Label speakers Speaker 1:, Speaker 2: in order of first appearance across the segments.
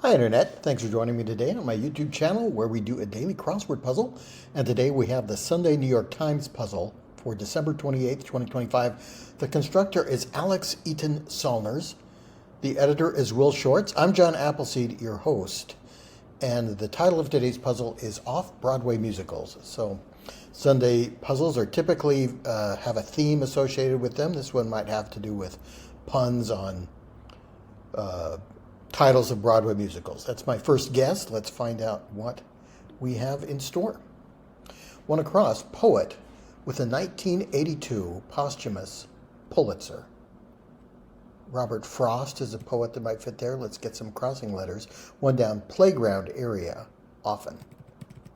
Speaker 1: Hi Internet, thanks for joining me today on my YouTube channel where we do a daily crossword puzzle. And today we have the Sunday New York Times puzzle for December 28th, 2025. The constructor is Alex Eaton-Salners. The editor is Will Shorts. I'm John Appleseed, your host. And the title of today's puzzle is Off-Broadway Musicals. So Sunday puzzles are typically have a theme associated with them. This one might have to do with puns on titles of Broadway musicals. That's my first guess. Let's find out what we have in store. One across, poet with a 1982 posthumous Pulitzer. Robert Frost is a poet that might fit there. Let's get some crossing letters. One down, playground area, often.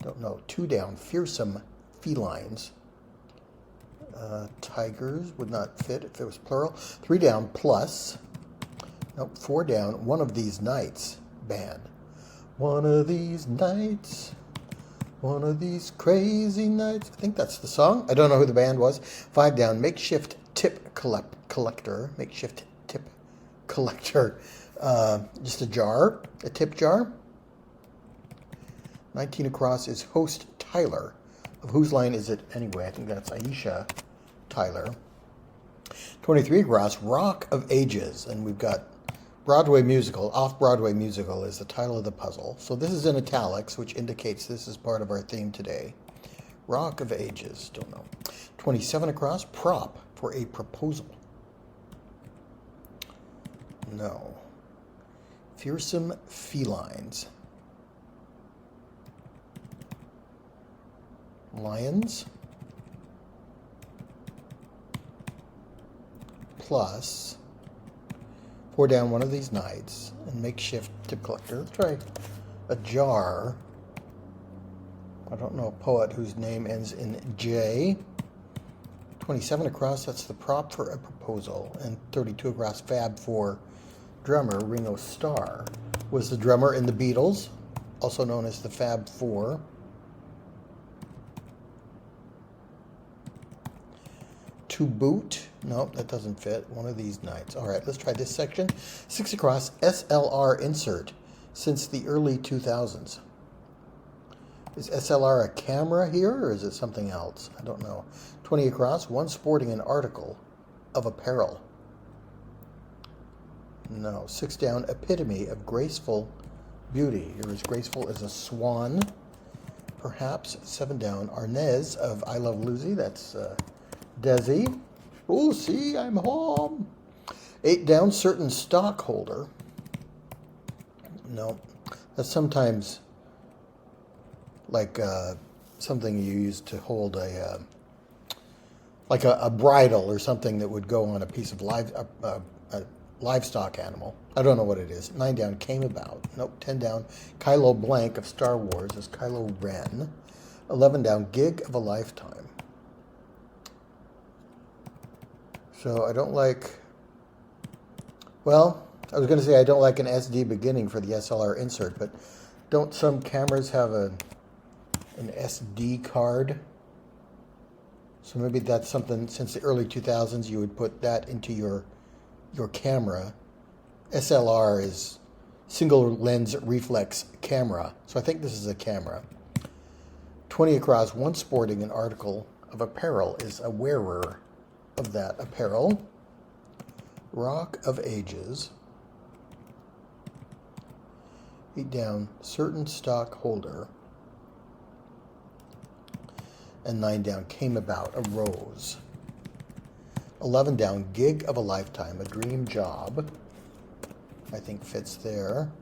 Speaker 1: Don't know. Two down, fearsome felines. Tigers would not fit if it was plural. Three down, plus. Nope, four down, one of these nights, band. One of these nights, one of these crazy nights. I think that's the song. I don't know who the band was. Five down, makeshift tip collector. Makeshift tip collector. Just a jar, a tip jar. 19 across is host Tyler. Of whose line is it anyway? I think that's Aisha Tyler. 23 across, Rock of Ages. And we've got Broadway musical, off-Broadway musical is the title of the puzzle. So this is in italics, which indicates this is part of our theme today. Rock of Ages, don't know. 27 across, prop for a proposal. No. Fearsome felines. Lions. Plus. Four down, one of these nights, and makeshift tip collector. Let's try a jar. I don't know a poet whose name ends in J. 27 across, that's the prop for a proposal. And 32 across, Fab for drummer, Ringo Starr. Was the drummer in the Beatles, also known as the Fab Four. To boot. Nope, that doesn't fit. One of these nights. All right, let's try this section. 6 across, SLR insert since the early 2000s. Is SLR a camera here, or is it something else? I don't know. 20 across, one sporting an article of apparel. No. 6 down, epitome of graceful beauty. You're as graceful as a swan, perhaps. 7 down, Arnez of I Love Lucy. That's Desi. Oh, see, I'm home. 8 down, certain stockholder. No, that's sometimes like something you use to hold like a bridle or something that would go on a piece of livestock animal. I don't know what it is. 9 down, came about. Nope. 10 down, Kylo Blank of Star Wars is Kylo Ren. 11 down, gig of a lifetime. So I don't like, well, I was going to say I don't like an SD beginning for the SLR insert, but don't some cameras have an SD card? So maybe that's something, since the early 2000s, you would put that into your camera. SLR is single lens reflex camera. So I think this is a camera. 20 across, one sporting an article of apparel is a wearer of that apparel. Rock of Ages. 8 down, certain stockholder. And 9 down, came about, a rose. 11 down, gig of a lifetime, a dream job. I think fits there.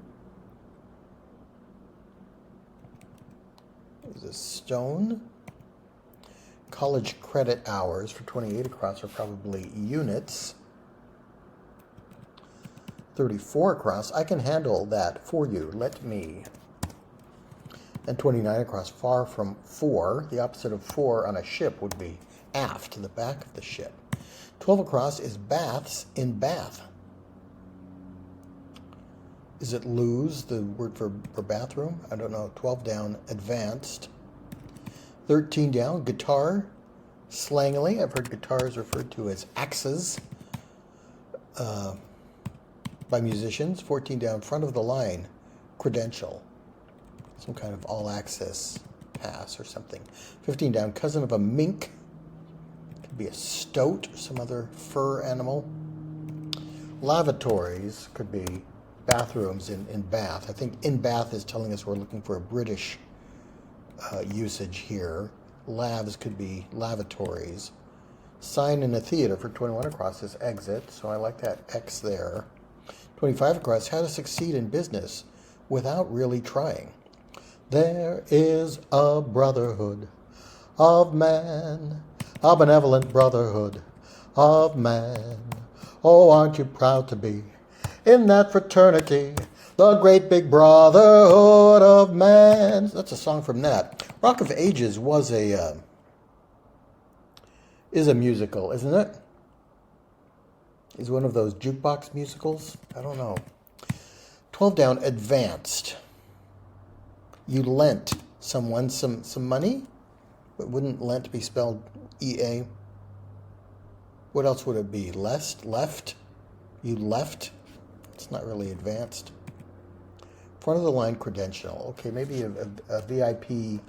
Speaker 1: Is a stone. College credit hours for 28 across are probably units. 34 across, I can handle that for you, let me. And 29 across, far from fore. The opposite of fore on a ship would be aft, the back of the ship. 12 across is baths in Bath. Is it lose, the word for bathroom? I don't know. 12 down, advanced. 13 down, guitar, slangily. I've heard guitars referred to as axes. by musicians. 14 down, front of the line, credential. Some kind of all-access pass or something. 15 down, cousin of a mink. Could be a stoat, some other fur animal. Lavatories could be bathrooms in Bath. I think in Bath is telling us we're looking for a British usage here. Lavs could be lavatories. Sign in a theater for 21 across is exit, so I like that X there. 25 across, how to succeed in business without really trying. There is a brotherhood of man, a benevolent brotherhood of man. Oh, aren't you proud to be in that fraternity, the great big brotherhood of man? That's a song from that. Rock of Ages was is a musical, isn't it? Is one of those jukebox musicals? I don't know. 12 down, advanced. You lent someone some money, but wouldn't lent be spelled E-A? What else would it be? Left? You left? It's not really advanced. Front of the line credential. Okay, maybe a VIP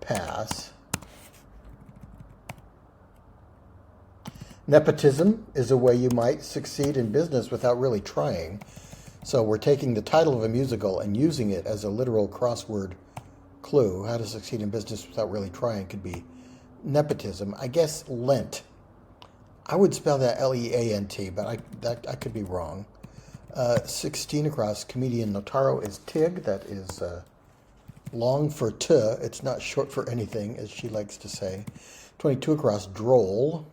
Speaker 1: pass. Nepotism is a way you might succeed in business without really trying. So we're taking the title of a musical and using it as a literal crossword clue. How to succeed in business without really trying could be nepotism. I guess lent. I would spell that L-E-A-N-T, but I could be wrong. 16 across, comedian Notaro is Tig. That is long for T. It's not short for anything, as she likes to say. 22 across, droll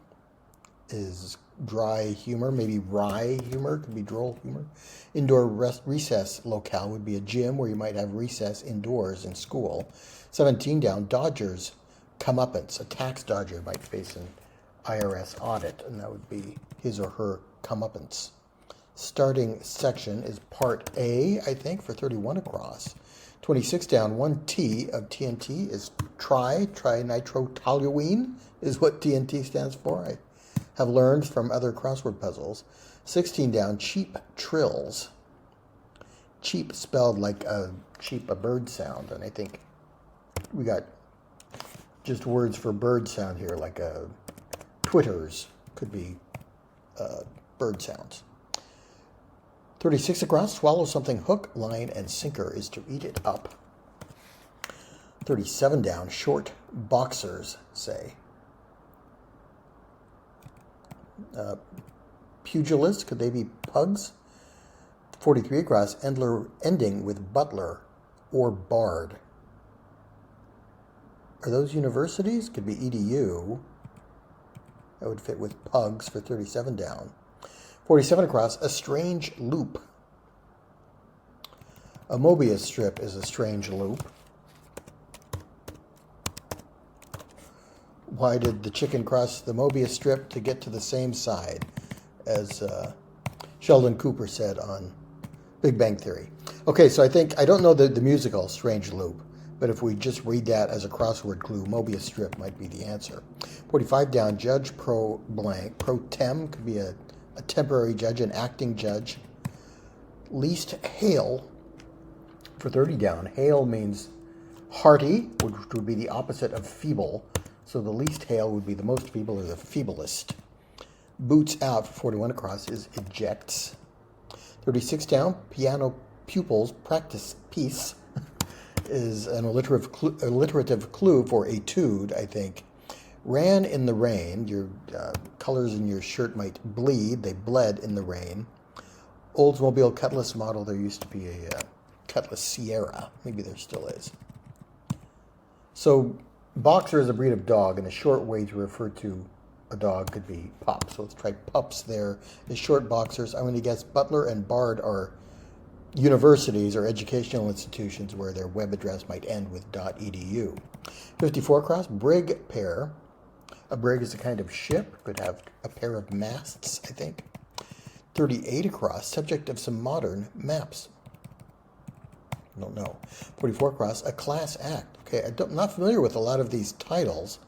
Speaker 1: is dry humor, maybe wry humor, could be droll humor. Indoor recess locale would be a gym where you might have recess indoors in school. 17 down, Dodgers comeuppance. A tax dodger might face an IRS audit, and that would be his or her comeuppance. Starting section is part A, I think, for 31 across. 26 down, 1T of TNT is trinitrotoluene is what TNT stands for. I have learned from other crossword puzzles. 16 down, cheap trills. Cheap spelled like a bird sound, and I think we got just words for bird sound here, like twitters could be bird sounds. 36 across, swallow something, hook, line, and sinker is to eat it up. 37 down, short boxers, say. Pugilist, could they be pugs? 43 across, ending with butler or bard. Are those universities? Could be EDU. That would fit with pugs for 37 down. 47 across, a strange loop. A Mobius strip is a strange loop. Why did the chicken cross the Mobius strip? To get to the same side, as Sheldon Cooper said on Big Bang Theory. Okay, so I don't know the musical Strange Loop, but if we just read that as a crossword clue, Mobius strip might be the answer. 45 down, judge pro blank. Pro tem could be a temporary judge, an acting judge. Least hail for 30 down. Hail means hearty, which would be the opposite of feeble. So the least hail would be the most feeble or the feeblest. Boots out for 41 across is ejects. 36 down, piano pupils practice piece is an alliterative clue for etude, I think. Ran in the rain. Your colors in your shirt might bleed. They bled in the rain. Oldsmobile Cutlass model. There used to be a Cutlass Sierra. Maybe there still is. So boxer is a breed of dog, and a short way to refer to a dog could be pup. So let's try pups there as short boxers. I'm going to guess butler and bard are universities or educational institutions where their web address might end with .edu. 54 across, brig pair. A brig is a kind of ship, could have a pair of masts, I think. 38 across, subject of some modern maps. I don't know. 44 across, a class act. Okay, I'm not familiar with a lot of these titles.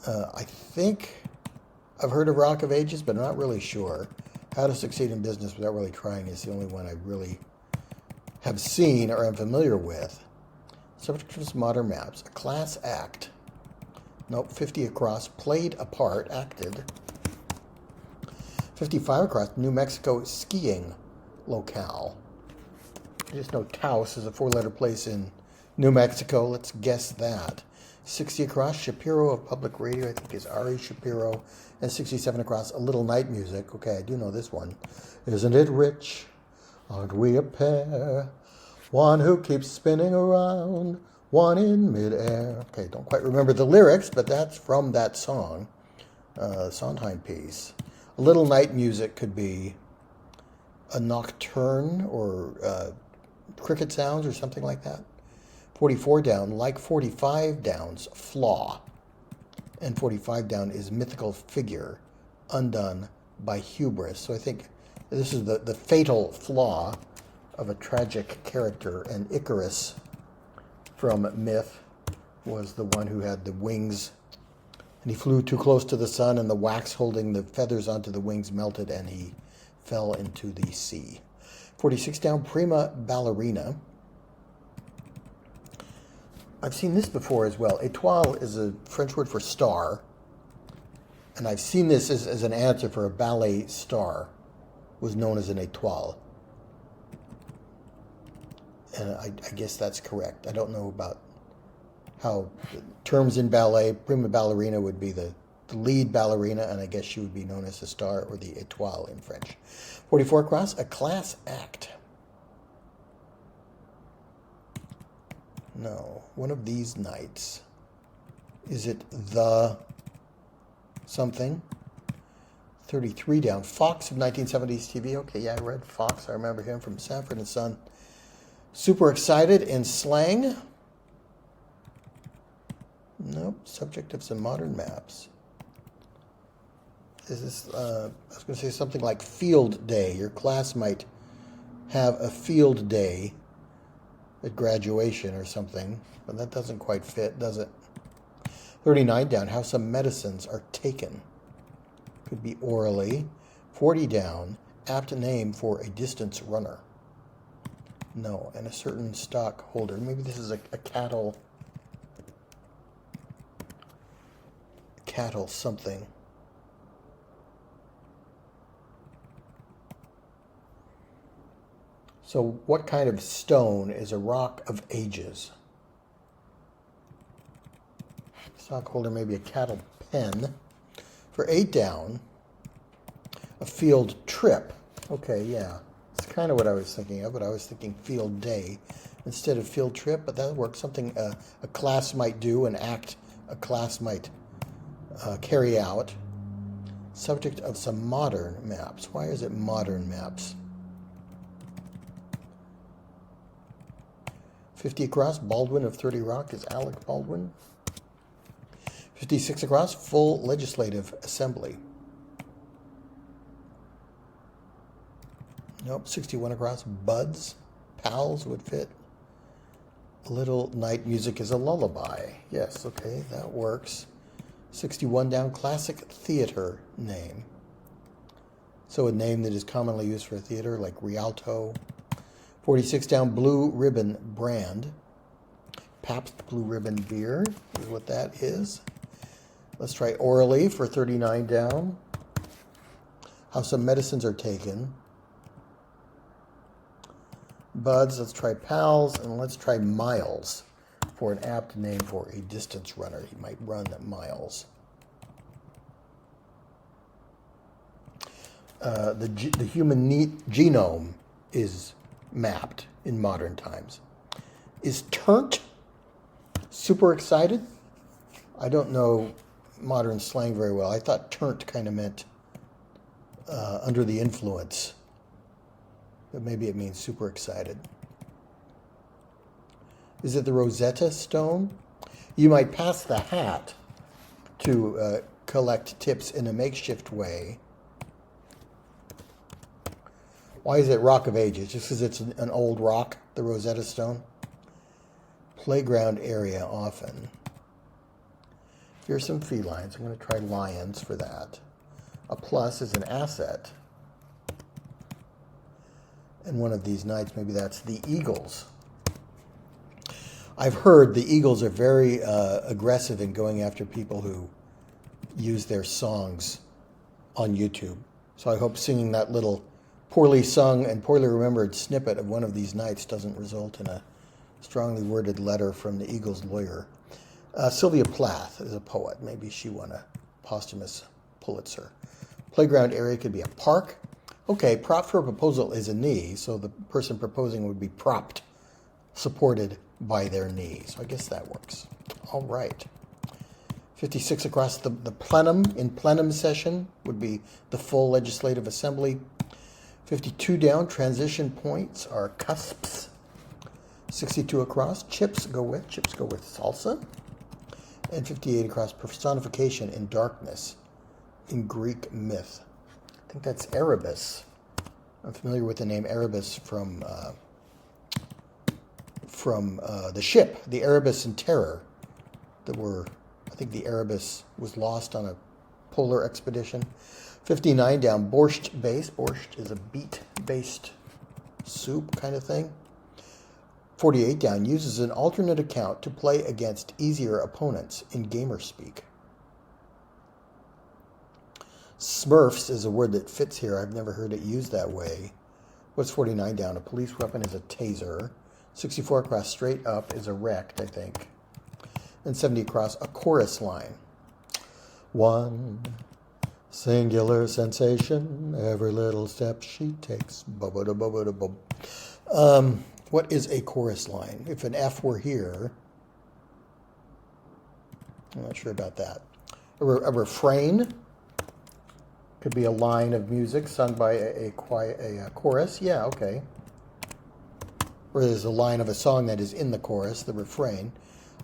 Speaker 1: I think I've heard of Rock of Ages, but I'm not really sure. How to Succeed in Business Without Really Trying is the only one I really have seen or am familiar with. Subject of modern maps. A class act. Nope, 50 across. Played a part, acted. 55 across. New Mexico skiing locale. I just know Taos is a 4-letter place in New Mexico. Let's guess that. 60 across. Shapiro of Public Radio, I think is Ari Shapiro. And 67 across. A Little Night Music. Okay, I do know this one. Isn't it rich? Aren't we a pair? One who keeps spinning around, one in midair. Okay, don't quite remember the lyrics, but that's from that song, Sondheim piece. A Little Night Music could be a nocturne or cricket sounds or something like that. 44 down, like 45 downs, flaw. And 45 down is mythical figure, undone by hubris. So I think this is the fatal flaw of a tragic character, and Icarus from myth was the one who had the wings, and he flew too close to the sun, and the wax holding the feathers onto the wings melted, and he fell into the sea. 46 down, prima ballerina. I've seen this before as well. Étoile is a French word for star, and I've seen this as an answer for a ballet star, was known as an étoile. And I guess that's correct. I don't know about how terms in ballet. Prima ballerina would be the lead ballerina, and I guess she would be known as the star or the étoile in French. 44 across, a class act. No, one of these nights. Is it the something? 33 down. Fox of 1970s TV. Okay, yeah, I read Fox. I remember him from Sanford and Son. Super excited in slang. Nope. Subject of some modern maps. Is this, I was going to say something like field day. Your class might have a field day at graduation or something, but that doesn't quite fit, does it? 39 down. How some medicines are taken. Could be orally. 40 down. Apt name for a distance runner. No, and a certain stockholder. Maybe this is a cattle something. So what kind of stone is a rock of ages? Stockholder, maybe a cattle pen. For 8 down, a field trip. Okay, yeah. It's kind of what I was thinking of, but I was thinking field day instead of field trip, but that works. Something a class might do, an act a class might carry out. Subject of some modern maps. Why is it modern maps? 50 across, Baldwin of 30 Rock is Alec Baldwin. 56 across, full legislative assembly. Nope, 61 across, buds, pals would fit. Little Night Music is a lullaby. Yes, okay, that works. 61 down, classic theater name. So a name that is commonly used for a theater, like Rialto. 46 down, blue ribbon brand. Pabst Blue Ribbon beer is what that is. Let's try orally for 39 down. How some medicines are taken. Buds, let's try pals, and let's try miles for an apt name for a distance runner. He might run miles. The human genome is mapped in modern times. Is turnt super excited? I don't know modern slang very well. I thought turnt kind of meant under the influence. But maybe it means super excited. Is it the Rosetta Stone? You might pass the hat to collect tips in a makeshift way. Why is it Rock of Ages? Just because it's an old rock, the Rosetta Stone? Playground area often. Here's some felines. I'm going to try lions for that. A plus is an asset. And one of these nights, maybe that's the Eagles. I've heard the Eagles are very aggressive in going after people who use their songs on YouTube. So I hope singing that little poorly sung and poorly remembered snippet of one of these nights doesn't result in a strongly worded letter from the Eagles' lawyer. Sylvia Plath is a poet. Maybe she won a posthumous Pulitzer. Playground area could be a park. Okay, prop for a proposal is a knee, so the person proposing would be propped, supported by their knee. So I guess that works. All right. 56 across the plenum. In plenum session would be the full legislative assembly. 52 down, transition points are cusps. 62 across, chips go with salsa. And 58 across, personification in darkness in Greek myth. I think that's Erebus. I'm familiar with the name Erebus from the ship, the Erebus and Terror, I think the Erebus was lost on a polar expedition. 59 down, borscht base. Borscht is a beet-based soup kind of thing. 48 down, uses an alternate account to play against easier opponents in gamer speak. Smurfs is a word that fits here. I've never heard it used that way. What's 49 down? A police weapon is a taser. 64 across, straight up is a rect, I think. And 70 across, a chorus line. One singular sensation, every little step she takes. Bub-ba-da-bub-ba-da-bub. What is a chorus line? If an F were here, I'm not sure about that. A refrain could be a line of music sung by a chorus. Yeah, okay. Or there's a line of a song that is in the chorus, the refrain.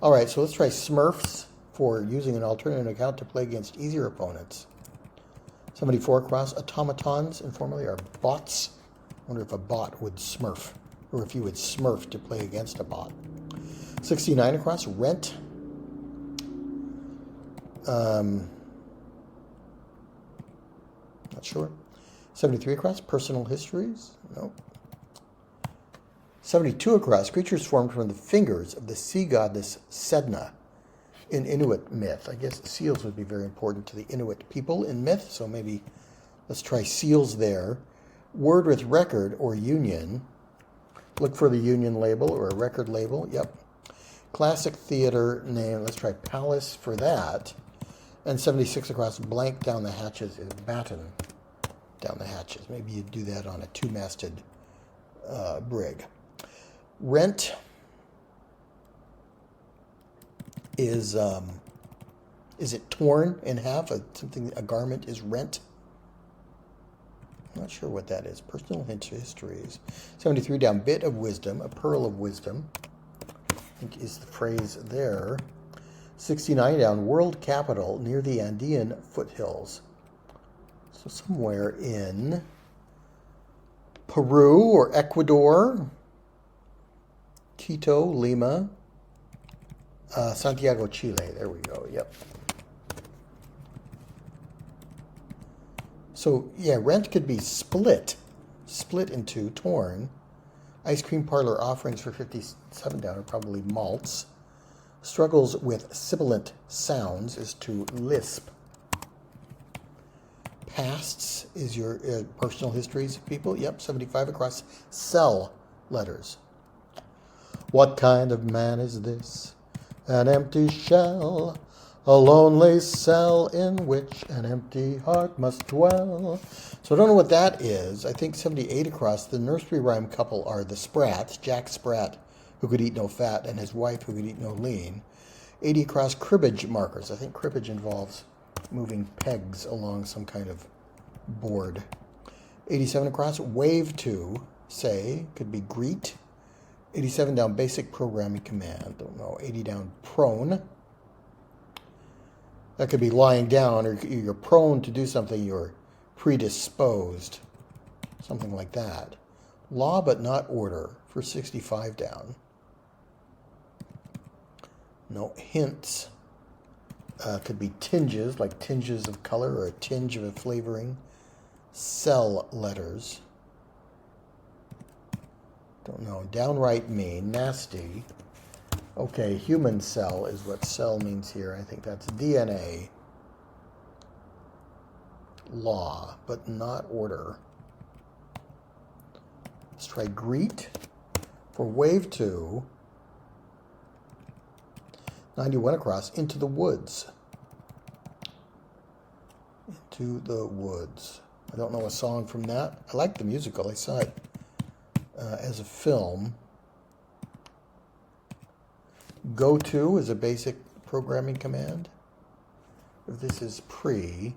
Speaker 1: All right, so let's try Smurfs for using an alternate account to play against easier opponents. 74 across, automatons informally are bots. I wonder if a bot would smurf, or if you would smurf to play against a bot. 69 across, rent. Not sure. 73 across, personal histories. No. 72 across, creatures formed from the fingers of the sea goddess Sedna in Inuit myth. I guess seals would be very important to the Inuit people in myth, so maybe let's try seals there. Word with record or union. Look for the union label or a record label. Yep. Classic theater name. Let's try palace for that. And 76 across, blank down the hatches is batten down the hatches. Maybe you'd do that on a two-masted brig. Rent is it torn in half? A garment is rent. I'm not sure what that is. Personal histories. 73 down, bit of wisdom, a pearl of wisdom, I think is the phrase there. 69 down, world capital near the Andean foothills. So somewhere in Peru or Ecuador, Quito, Lima, Santiago, Chile. There we go. Yep. So, yeah, rent could be split into, torn. Ice cream parlor offerings for 57 down are probably malts. Struggles with sibilant sounds is to lisp. Pasts is your personal histories of people. Yep, 75 across. Cell letters. What kind of man is this? An empty shell, a lonely cell in which an empty heart must dwell. So I don't know what that is. I think 78 across, the nursery rhyme couple are the Sprats, Jack Sprat, who could eat no fat, and his wife, who could eat no lean. 80 across, cribbage markers. I think cribbage involves moving pegs along some kind of board. 87 across, wave to, say, could be greet. 87 down, basic programming command. Don't know. 80 down, prone. That could be lying down, or you're prone to do something, you're predisposed. Something like that. Law but not order for 65 down. No, hints. Could be tinges, like tinges of color or a tinge of a flavoring. Cell letters. Don't know. Downright mean, nasty. Okay, human cell is what cell means here. I think that's DNA. Law, but not order. Let's try greet. For wave 2, 91 across, into the woods. Into the woods. I don't know a song from that. I like the musical. I saw it as a film. Go to is a basic programming command. If this is pre,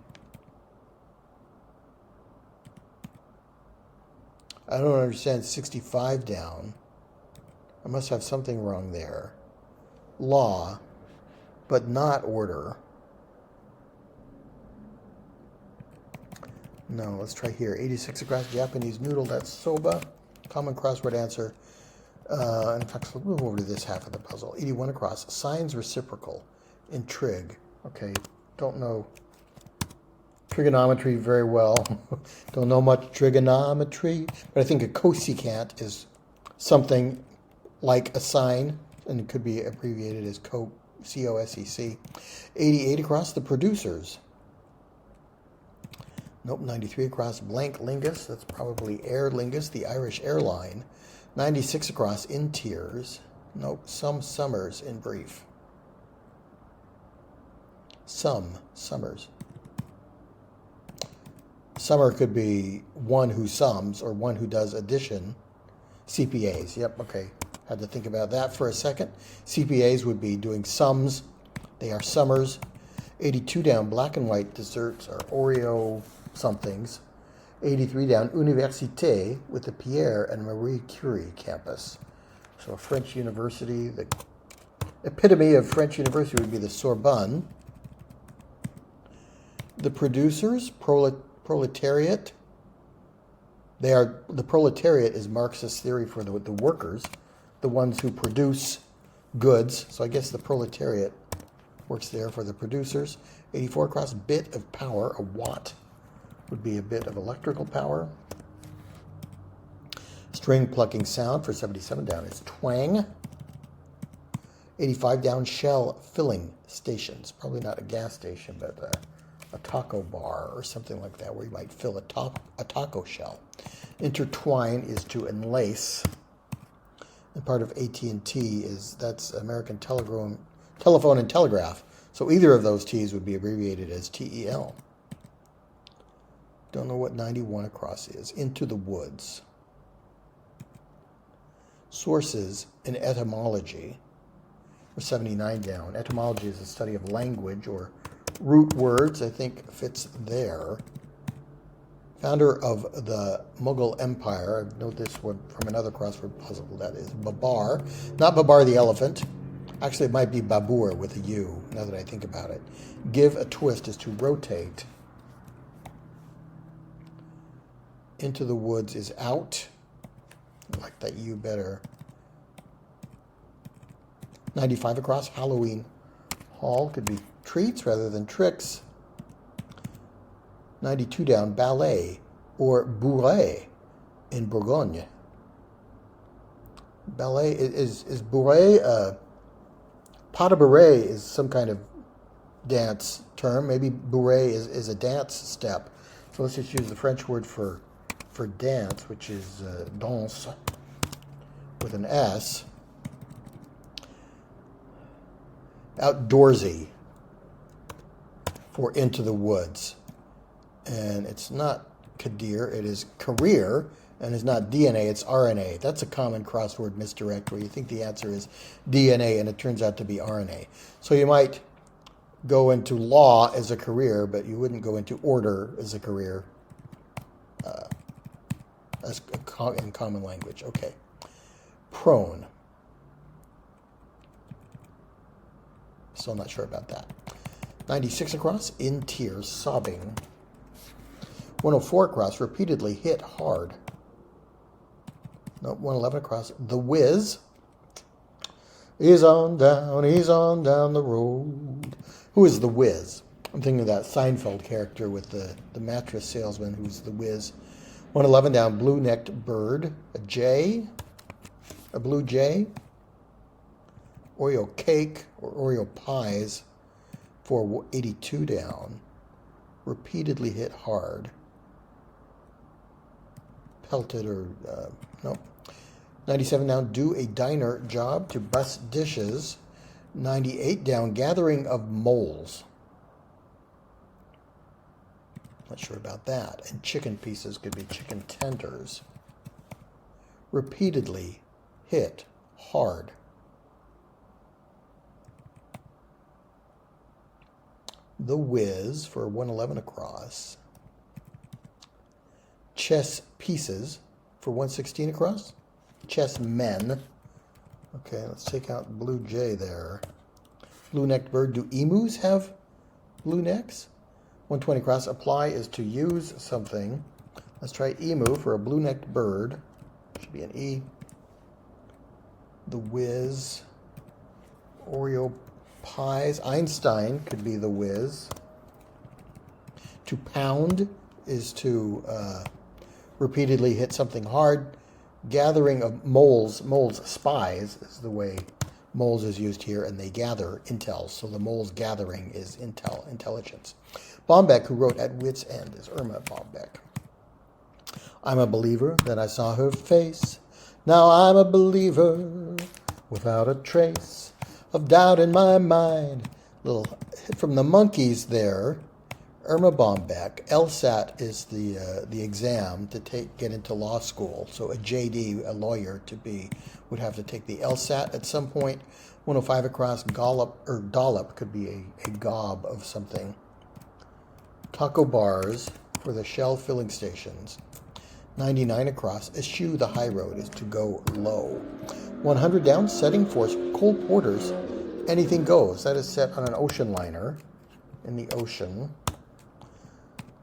Speaker 1: I don't understand 65 down. I must have something wrong there. Law, but not order. No, let's try here. 86 across, Japanese noodle, that's soba. Common crossword answer. In fact, we'll move over to this half of the puzzle. 81 across, signs reciprocal in trig. Okay, don't know trigonometry very well. Don't know much trigonometry, but I think a cosecant is something like a sine, and it could be abbreviated as C-O-S-E-C. 88 across, the producers. Nope, 93 across, blank lingus. That's probably Aer Lingus, the Irish airline. 96 across, in tears. Nope, some summers in brief. Some summers. Summer could be one who sums or one who does addition. CPAs, yep, okay. Had to think about that for a second. CPAs would be doing sums. They are summers. 82 down, black and white desserts are Oreo somethings. 83 down, Université with the Pierre and Marie Curie campus. So a French university, the epitome of French university would be the Sorbonne. The producers, proletariat. The proletariat is Marxist theory for the workers, the ones who produce goods. So I guess the proletariat works there for the producers. 84 across, bit of power, a watt would be a bit of electrical power. String plucking sound for 77 down is twang. 85 down, shell filling stations. Probably not a gas station, but a taco bar or something like that where you might fill a taco shell. Intertwine is to enlace. And part of AT&T that's American Telephone and Telegraph. So either of those T's would be abbreviated as TEL. Don't know what 91 across is. Into the woods. Sources in etymology. Or 79 down. Etymology is the study of language or root words. I think fits there. Founder of the Mughal Empire. I know this one from another crossword puzzle. That is Babar. Not Babar the elephant. Actually, it might be Babur with a U, now that I think about it. Give a twist is to rotate. Into the woods is out. I like that U better. 95 across, Halloween Hall. Could be treats rather than tricks. 92 down, ballet or bourrée in Bourgogne. Ballet is bourrée. Pas de bourrée is some kind of dance term. Maybe bourrée is a dance step. So let's just use the French word for dance, which is danse with an S. Outdoorsy for into the woods. And it's not Kadir, it is career, and it's not DNA, it's RNA. That's a common crossword misdirect where you think the answer is DNA and it turns out to be RNA. So you might go into law as a career, but you wouldn't go into order as a career in common language. Okay. Prone. Still not sure about that. 96 across, in tears, sobbing. 104 across, repeatedly hit hard. No, 111 across, the whiz. He's on down the road. Who is the whiz? I'm thinking of that Seinfeld character with the mattress salesman who's the whiz. 111 down, blue-necked bird, a jay. A blue jay. Oreo cake or Oreo pies for 82 down. Repeatedly hit hard. Pelted or, no. 97 down, do a diner job to bust dishes. 98 down, gathering of moles. Not sure about that. And chicken pieces could be chicken tenders. Repeatedly hit hard. The Whiz for 111 across. Chess pieces for 116 across. Chess men. Okay, let's take out blue jay there. Blue-necked bird. Do emus have blue necks? 120 across. Apply is to use something. Let's try emu for a blue-necked bird. Should be an E. The Whiz. Oreo pies. Einstein could be the Whiz. To pound is to repeatedly hit something hard. Gathering of moles. Moles, spies is the way moles is used here, and they gather intel. So the moles gathering is intel, intelligence. Bombeck, who wrote At Wit's End, is Irma Bombeck. I'm a believer, then I saw her face. Now I'm a believer without a trace of doubt in my mind. Little hit from the Monkees there. Irma Bombeck. LSAT is the exam to get into law school. So a JD, a lawyer to be, would have to take the LSAT at some point. 105 across. Dollop could be a gob of something. Taco bars for the Shell filling stations. 99 across. Eschew the high road is to go low. 100 down. Setting force. Cole Porter's Anything Goes. That is set on an ocean liner in the ocean.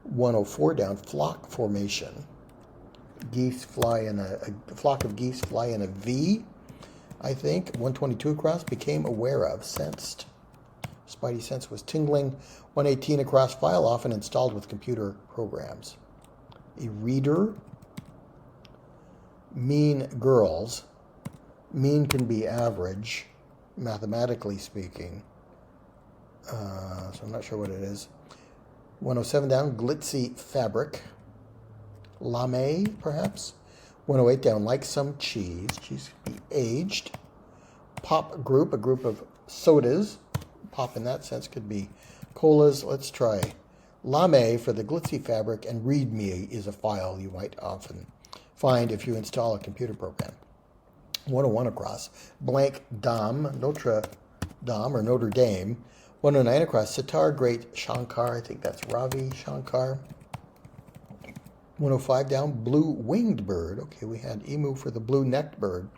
Speaker 1: 104 down. Flock formation. Geese fly in a flock of geese fly in a V, I think. 122 across. Became aware of. Sensed. Spidey sense was tingling. 118 across. File off and installed with computer programs. A reader. Mean girls. Mean can be average, mathematically speaking. So I'm not sure what it is. 107 down. Glitzy fabric. Lame, perhaps. 108 down. Like some cheese. Cheese can be aged. Pop group. A group of sodas. Pop in that sense could be colas. Let's try Lame for the glitzy fabric, and README is a file you might often find if you install a computer program. 101 across. Blank Dame, Notre Dame or Notre Dame. 109 across. Sitar Great Shankar, I think that's Ravi Shankar. 105 down. Blue winged bird. Okay, we had emu for the blue necked bird.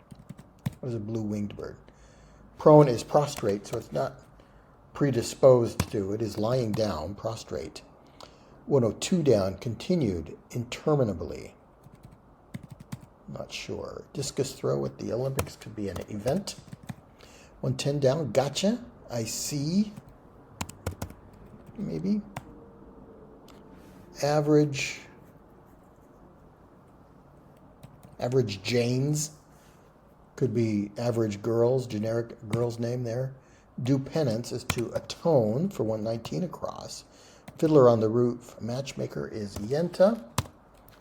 Speaker 1: What is a blue winged bird? Prone is prostrate, so it's not predisposed to. It is lying down, prostrate. 102 down. Continued interminably. Not sure. Discus throw at the Olympics could be an event. 110 down. Gotcha. I see. Maybe. Average Janes could be average girls, generic girl's name there. Do penance is to atone for 119 across. Fiddler on the Roof. Matchmaker is Yenta.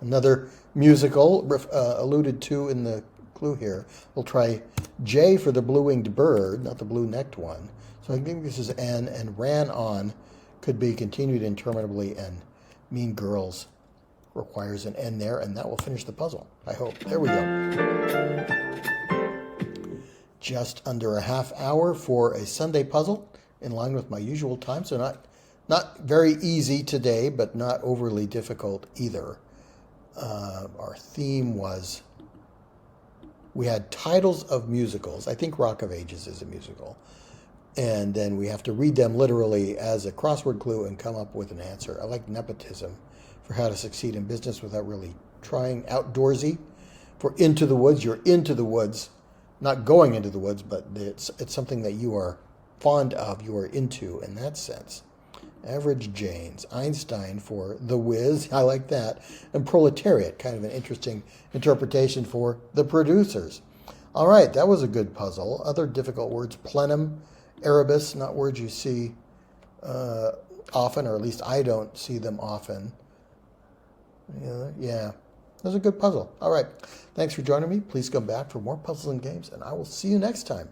Speaker 1: Another musical alluded to in the clue here. We'll try J for the blue-winged bird, not the blue-necked one. So I think this is N, and ran on could be continued interminably, and Mean Girls requires an N there, and that will finish the puzzle, I hope. There we go. Just under a half hour for a Sunday puzzle, in line with my usual time, so not very easy today, but not overly difficult either. Our theme was, we had titles of musicals. I think Rock of Ages is a musical. And then we have to read them literally as a crossword clue and come up with an answer. I like nepotism for how to succeed in business without really trying. Outdoorsy for Into the Woods. You're into the woods, not going into the woods, but it's something that you are fond of, you are into in that sense. Average Janes. Einstein for The Whiz. I like that. And proletariat, kind of an interesting interpretation for the producers. All right, that was a good puzzle. Other difficult words, plenum, Erebus, not words you see often, or at least I don't see them often. Yeah, that was a good puzzle. All right, thanks for joining me. Please come back for more puzzles and games, and I will see you next time.